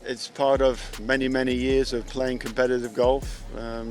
It's part of many, many years of playing competitive golf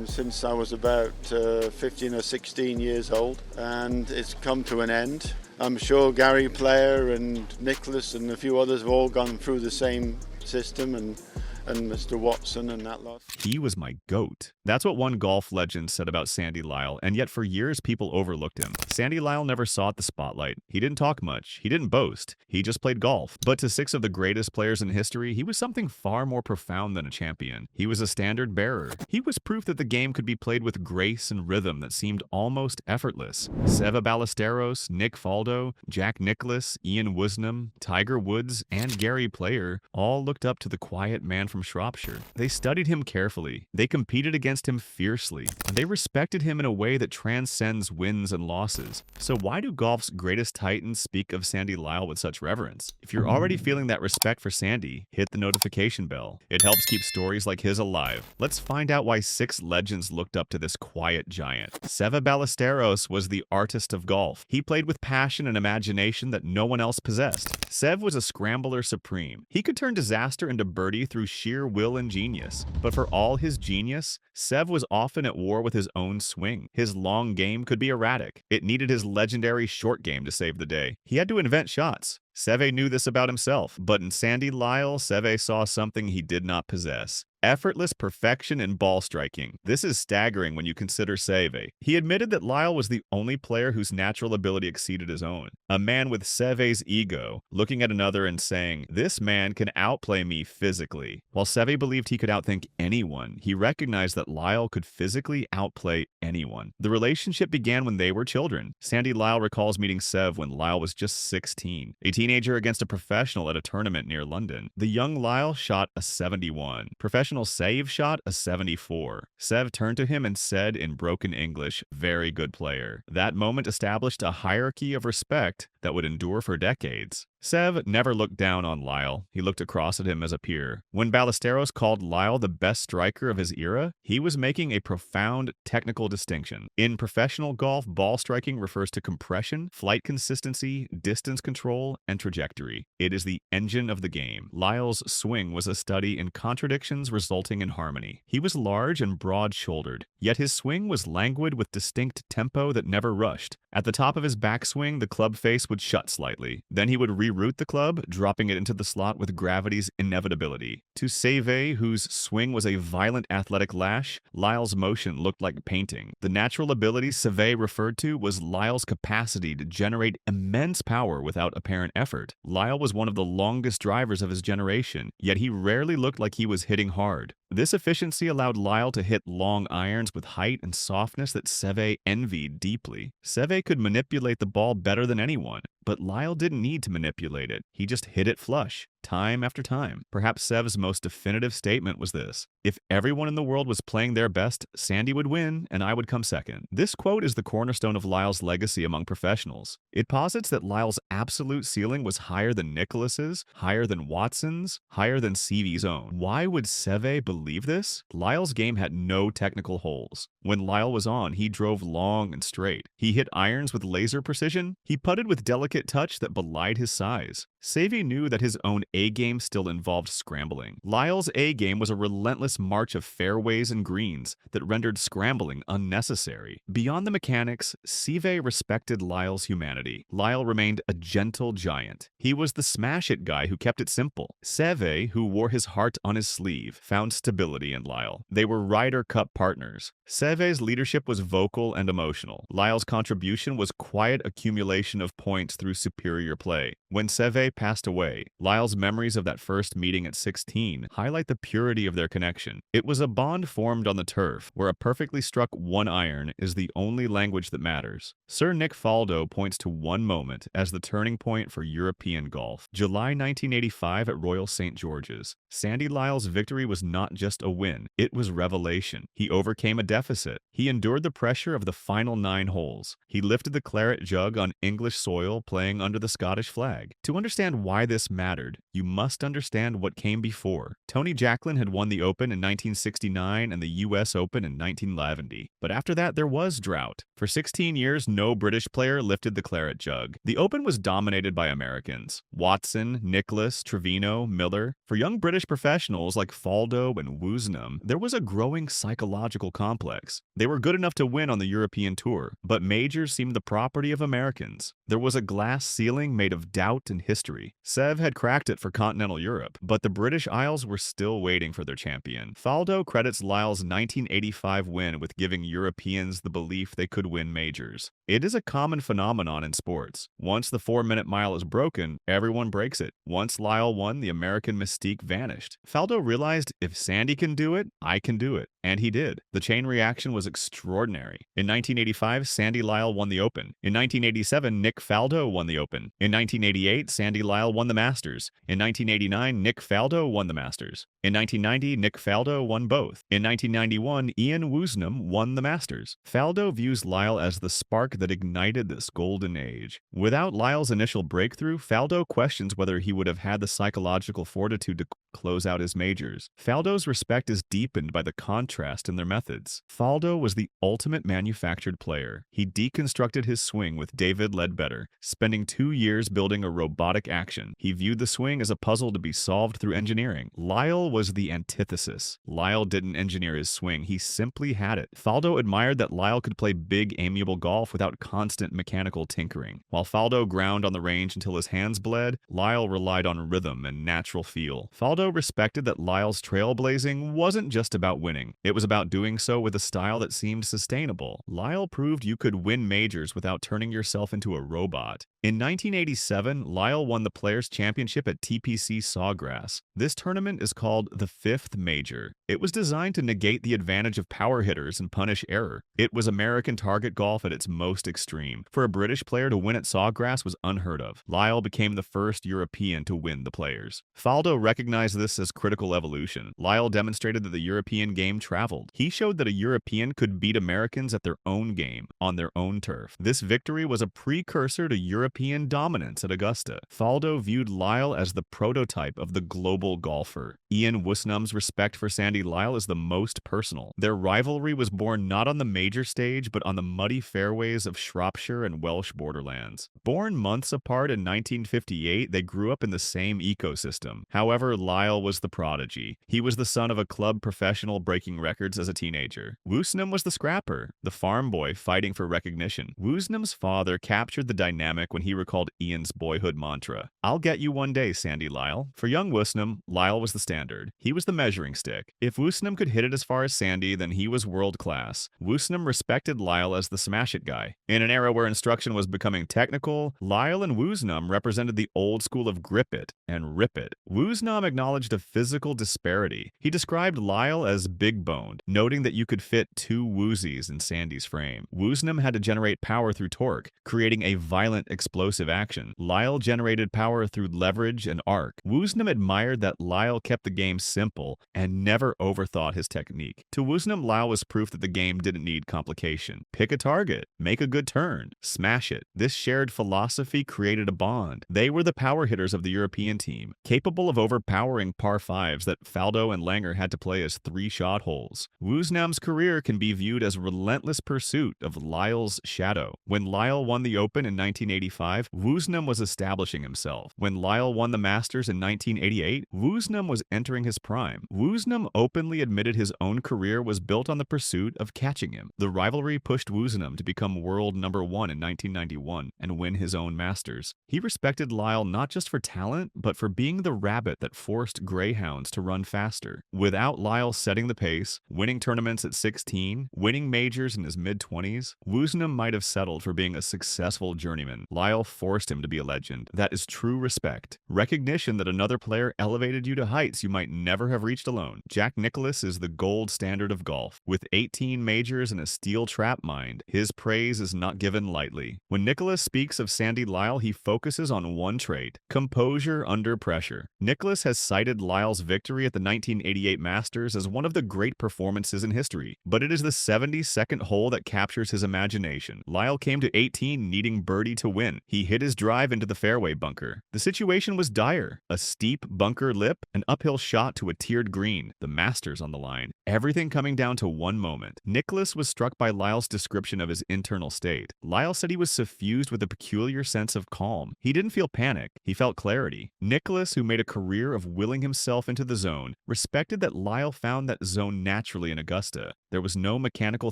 since I was about 15 or 16 years old, and it's come to an end. I'm sure Gary Player and Nicholas and a few others have all gone through the same system, and Mr. Watson and that lot. He was my GOAT. That's what one golf legend said about Sandy Lyle, and yet for years people overlooked him. Sandy Lyle never sought the spotlight. He didn't talk much. He didn't boast. He just played golf. But to six of the greatest players in history, he was something far more profound than a champion. He was a standard bearer. He was proof that the game could be played with grace and rhythm that seemed almost effortless. Seva Ballesteros, Nick Faldo, Jack Nicklaus, Ian Woosnam, Tiger Woods, and Gary Player all looked up to the quiet man from Shropshire. They studied him carefully. They competed against him fiercely. And they respected him in a way that transcends wins and losses. So why do golf's greatest titans speak of Sandy Lyle with such reverence? If you're already feeling that respect for Sandy, hit the notification bell. It helps keep stories like his alive. Let's find out why 6 legends looked up to this quiet giant. Seva Ballesteros was the artist of golf. He played with passion and imagination that no one else possessed. Sev was a scrambler supreme. He could turn disaster into birdie through sheer will and genius. But for all his genius, Sev was often at war with his own swing. His long game could be erratic. It needed his legendary short game to save the day. He had to invent shots. Seve knew this about himself, but in Sandy Lyle, Seve saw something he did not possess. Effortless perfection in ball striking. This is staggering when you consider Seve. He admitted that Lyle was the only player whose natural ability exceeded his own. A man with Seve's ego, looking at another and saying, "This man can outplay me physically." While Seve believed he could outthink anyone, he recognized that Lyle could physically outplay anyone. The relationship began when they were children. Sandy Lyle recalls meeting Sev when Lyle was just 16, a teenager against a professional at a tournament near London. The young Lyle shot a 71. Professional Save shot a 74. Sev turned to him and said in broken English, "Very good player." That moment established a hierarchy of respect that would endure for decades. Sev never looked down on Lyle. He looked across at him as a peer. When Ballesteros called Lyle the best striker of his era, he was making a profound technical distinction. In professional golf, ball striking refers to compression, flight consistency, distance control, and trajectory. It is the engine of the game. Lyle's swing was a study in contradictions resulting in harmony. He was large and broad-shouldered, yet his swing was languid with distinct tempo that never rushed. At the top of his backswing, the club face would shut slightly. Then he would reroute the club, dropping it into the slot with gravity's inevitability. To Seve, whose swing was a violent athletic lash, Lyle's motion looked like painting. The natural ability Seve referred to was Lyle's capacity to generate immense power without apparent effort. Lyle was one of the longest drivers of his generation, yet he rarely looked like he was hitting hard. This efficiency allowed Lyle to hit long irons with height and softness that Seve envied deeply. Seve could manipulate the ball better than anyone, but Lyle didn't need to manipulate it. He just hit it flush, time after time. Perhaps Sev's most definitive statement was this: "If everyone in the world was playing their best, Sandy would win and I would come second." This quote is the cornerstone of Lyle's legacy among professionals. It posits that Lyle's absolute ceiling was higher than Nicklaus's, higher than Watson's, higher than Seavey's own. Why would Seve believe this? Lyle's game had no technical holes. When Lyle was on, he drove long and straight. He hit irons with laser precision. He putted with delicate touch that belied his size. Seve knew that his own A-game still involved scrambling. Lyle's A-game was a relentless march of fairways and greens that rendered scrambling unnecessary. Beyond the mechanics, Seve respected Lyle's humanity. Lyle remained a gentle giant. He was the smash-it guy who kept it simple. Seve, who wore his heart on his sleeve, found stability in Lyle. They were Ryder Cup partners. Seve's leadership was vocal and emotional. Lyle's contribution was quiet accumulation of points through superior play. When Seve passed away, Lyle's memories of that first meeting at 16 highlight the purity of their connection. It was a bond formed on the turf, where a perfectly struck one iron is the only language that matters. Sir Nick Faldo points to one moment as the turning point for European golf. July 1985 at Royal St. George's. Sandy Lyle's victory was not just a win, it was revelation. He overcame a deficit. He endured the pressure of the final 9 holes. He lifted the claret jug on English soil playing under the Scottish flag. To understand why this mattered, you must understand what came before. Tony Jacklin had won the Open in 1969 and the US Open in 1970. But after that, there was drought. For 16 years, no British player lifted the claret jug. The Open was dominated by Americans. Watson, Nicklaus, Trevino, Miller. For young British professionals like Faldo and Woosnam, there was a growing psychological complex. They were good enough to win on the European Tour, but majors seemed the property of Americans. There was a glass ceiling made of doubt and history. Sev had cracked it for continental Europe, but the British Isles were still waiting for their champion. Faldo credits Lyle's 1985 win with giving Europeans the belief they could win majors. It is a common phenomenon in sports. Once the 4-minute mile is broken, everyone breaks it. Once Lyle won, the American mystique vanished. Faldo realized, if Sandy can do it, I can do it. And he did. The chain reaction was extraordinary. In 1985, Sandy Lyle won the Open. In 1987, Nick Faldo won the Open. In 1988, Sandy Lyle won the Masters. In 1989, Nick Faldo won the Masters. In 1990, Nick Faldo won both. In 1991, Ian Woosnam won the Masters. Faldo views Lyle as the spark that ignited this golden age. Without Lyle's initial breakthrough, Faldo questions whether he would have had the psychological fortitude to close out his majors. Faldo's respect is deepened by the contrast in their methods. Faldo was the ultimate manufactured player. He deconstructed his swing with David Ledbetter, spending 2 years building a robotic action. He viewed the swing as a puzzle to be solved through engineering. Lyle was the antithesis. Lyle didn't engineer his swing, he simply had it. Faldo admired that Lyle could play big, amiable golf without constant mechanical tinkering. While Faldo ground on the range until his hands bled, Lyle relied on rhythm and natural feel. Faldo respected that Lyle's trailblazing wasn't just about winning. It was about doing so with a style that seemed sustainable. Lyle proved you could win majors without turning yourself into a robot. In 1987, Lyle won the Players' Championship at TPC Sawgrass. This tournament is called the Fifth Major. It was designed to negate the advantage of power hitters and punish error. It was American target golf at its most extreme. For a British player to win at Sawgrass was unheard of. Lyle became the first European to win the Players. Faldo recognized this as critical evolution. Lyle demonstrated that the European game traveled. He showed that a European could beat Americans at their own game, on their own turf. This victory was a precursor to European dominance at Augusta. Faldo viewed Lyle as the prototype of the global golfer. Ian Woosnam's respect for Sandy Lyle is the most personal. Their rivalry was born not on the major stage, but on the muddy fairways of Shropshire and Welsh borderlands. Born months apart in 1958, they grew up in the same ecosystem. However, Lyle was the prodigy. He was the son of a club professional breaking records as a teenager. Woosnam was the scrapper, the farm boy fighting for recognition. Woosnam's father captured the dynamic when he recalled Ian's boyhood mantra, "I'll get you one day, Sandy Lyle." For young Woosnam, Lyle was the standard. He was the measuring stick. If Woosnam could hit it as far as Sandy, then he was world class. Woosnam respected Lyle as the smash-it guy. In an era where instruction was becoming technical, Lyle and Woosnam represented the old school of grip it and rip it. Woosnam acknowledged a physical disparity. He described Lyle as big-boned, noting that you could fit 2 woozies in Sandy's frame. Woosnam had to generate power through torque, creating a violent, explosive action. Lyle generated power through leverage and arc. Woosnam admired that Lyle kept the game simple and never overthought his technique. To Woosnam, Lyle was proof that the game didn't need complication. Pick a target, make a good turn, smash it. This shared philosophy created a bond. They were the power hitters of the European team, capable of overpowering par 5s that Faldo and Langer had to play as 3-shot holes. Woosnam's career can be viewed as a relentless pursuit of Lyle's shadow. When Lyle won the Open in 1985, Woosnam was establishing himself. When Lyle won the Masters in 1988, Woosnam was entering his prime. Woosnam openly admitted his own career was built on the pursuit of catching him. The rivalry pushed Woosnam to become world #1 in 1991 and win his own Masters. He respected Lyle not just for talent, but for being the rabbit that forced greyhounds to run faster. Without Lyle setting the pace, winning tournaments at 16, winning majors in his mid-20s, Woosnam might have settled for being a successful journeyman. Lyle forced him to be a legend. That is true respect. Recognition that another player elevated you to heights you might never have reached alone. Jack Nicklaus is the gold standard of golf. With 18 majors and a steel trap mind, his praise is not given lightly. When Nicklaus speaks of Sandy Lyle, he focuses on one trait: composure under pressure. Nicklaus has cited Lyle's victory at the 1988 Masters as one of the great performances in history, but it is the 72nd hole that captures his imagination. Lyle came to 18 needing birdie to win. He hit his drive into the fairway bunker. The situation was dire. dire. A steep bunker lip, an uphill shot to a tiered green, the Masters on the line. Everything coming down to one moment. Nicklaus was struck by Lyle's description of his internal state. Lyle said he was suffused with a peculiar sense of calm. He didn't feel panic, he felt clarity. Nicklaus, who made a career of willing himself into the zone, respected that Lyle found that zone naturally in Augusta. There was no mechanical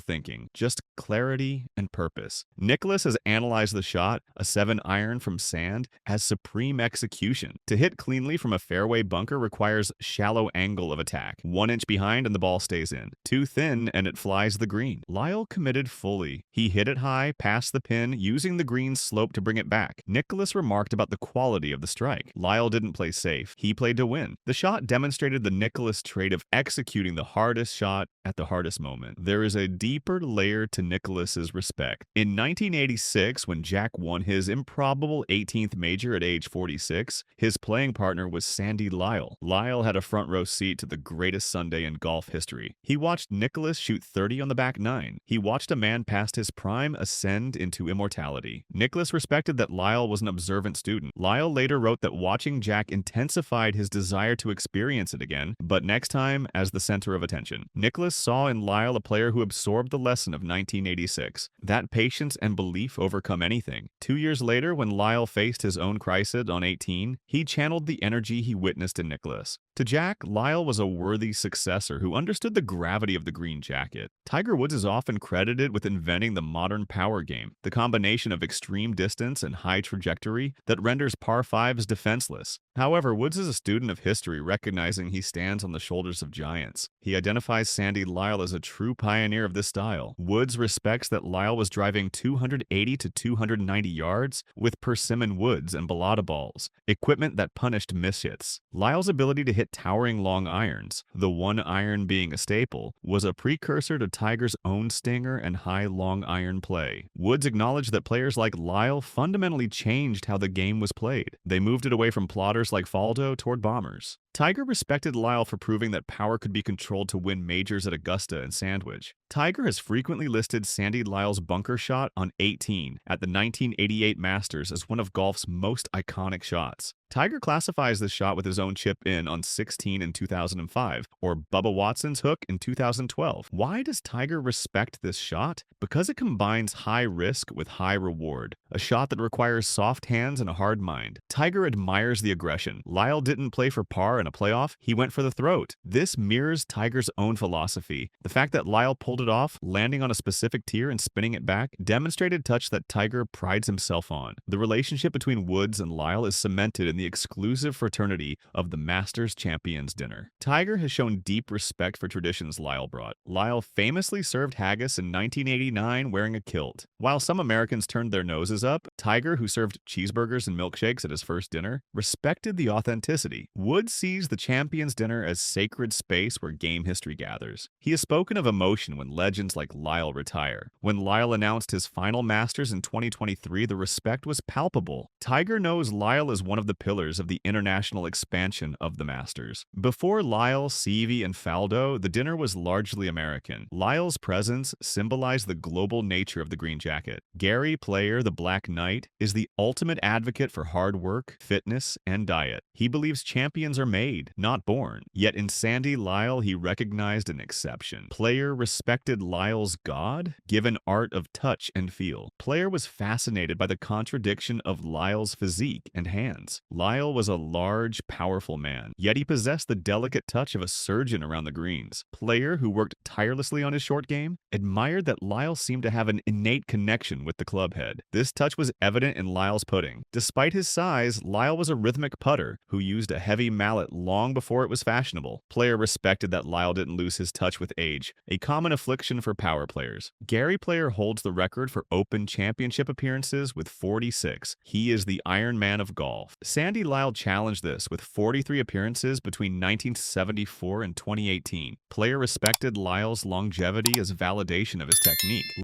thinking, just clarity and purpose. Nicklaus has analyzed the shot, a 7-iron from sand, as supreme execution. To hit cleanly from a fairway bunker requires shallow angle of attack. 1 inch behind and the ball stays in. Too thin and it flies the green. Lyle committed fully. He hit it high, past the pin, using the green's slope to bring it back. Nicklaus remarked about the quality of the strike. Lyle didn't play safe. He played to win. The shot demonstrated the Nicklaus trait of executing the hardest shot at the hardest moment. There is a deeper layer to Nicklaus's respect. In 1986, when Jack won his improbable 18th major at age 46, his playing partner was Sandy Lyle. Lyle had a front row seat to the greatest Sunday in golf history. He watched Nicklaus shoot 30 on the back 9. He watched a man past his prime ascend into immortality. Nicklaus respected that Lyle was an observant student. Lyle later wrote that watching Jack intensified his desire to experience it again, but next time as the center of attention. Nicklaus saw in Lyle a player who absorbed the lesson of 1986. That patience and belief overcome anything. 2 years later, when Lyle faced his own crisis on 18, he channeled the energy he witnessed in Nicklaus. To Jack, Lyle was a worthy successor who understood the gravity of the green jacket. Tiger Woods is often credited with inventing the modern power game, the combination of extreme distance and high trajectory that renders par 5s defenseless. However, Woods is a student of history, recognizing he stands on the shoulders of giants. He identifies Sandy Lyle as a true pioneer of this style. Woods respects that Lyle was driving 280 to 290 yards with persimmon woods and balata balls, equipment that punished mishits. Lyle's ability to hit towering long irons, the 1-iron being a staple, was a precursor to Tiger's own stinger and high long iron play. Woods acknowledged that players like Lyle fundamentally changed how the game was played. They moved it away from plotters like Faldo toward bombers. Tiger respected Lyle for proving that power could be controlled to win majors at Augusta and Sandwich. Tiger has frequently listed Sandy Lyle's bunker shot on 18 at the 1988 Masters as one of golf's most iconic shots. Tiger classifies this shot with his own chip in on 16 in 2005, or Bubba Watson's hook in 2012. Why does Tiger respect this shot? Because it combines high risk with high reward. A shot that requires soft hands and a hard mind. Tiger admires the aggression. Lyle didn't play for par in a playoff, he went for the throat. This mirrors Tiger's own philosophy. The fact that Lyle pulled it off, landing on a specific tier and spinning it back, demonstrated touch that Tiger prides himself on. The relationship between Woods and Lyle is cemented in the exclusive fraternity of the Masters Champions Dinner. Tiger has shown deep respect for traditions Lyle brought. Lyle famously served haggis in 1989 wearing a kilt. While some Americans turned their noses up, Tiger, who served cheeseburgers and milkshakes at his first dinner, respected the authenticity. Woods sees the Champions Dinner as sacred space where game history gathers. He has spoken of emotion when legends like Lyle retire. When Lyle announced his final Masters in 2023, the respect was palpable. Tiger knows Lyle is one of the pillars of the international expansion of the Masters. Before Lyle, Seavey, and Faldo, the dinner was largely American. Lyle's presence symbolized the global nature of the green jacket. Gary Player, the Black Knight, is the ultimate advocate for hard work, fitness, and diet. He believes champions are made, not born. Yet in Sandy Lyle, he recognized an exception. Player respected Lyle's God, given art of touch and feel. Player was fascinated by the contradiction of Lyle's physique and hands. Lyle was a large, powerful man, yet he possessed the delicate touch of a surgeon around the greens. Player, who worked tirelessly on his short game, admired that Lyle seemed to have an innate connection with the club head. This touch was evident in Lyle's putting. Despite his size, Lyle was a rhythmic putter who used a heavy mallet long before it was fashionable. Player respected that Lyle didn't lose his touch with age, a common affliction for power players. Gary Player holds the record for Open Championship appearances with 46. He is the Iron Man of golf. Sandy Lyle challenged this with 43 appearances between 1974 and 2018. Player respected Lyle's longevity as validation of his technique.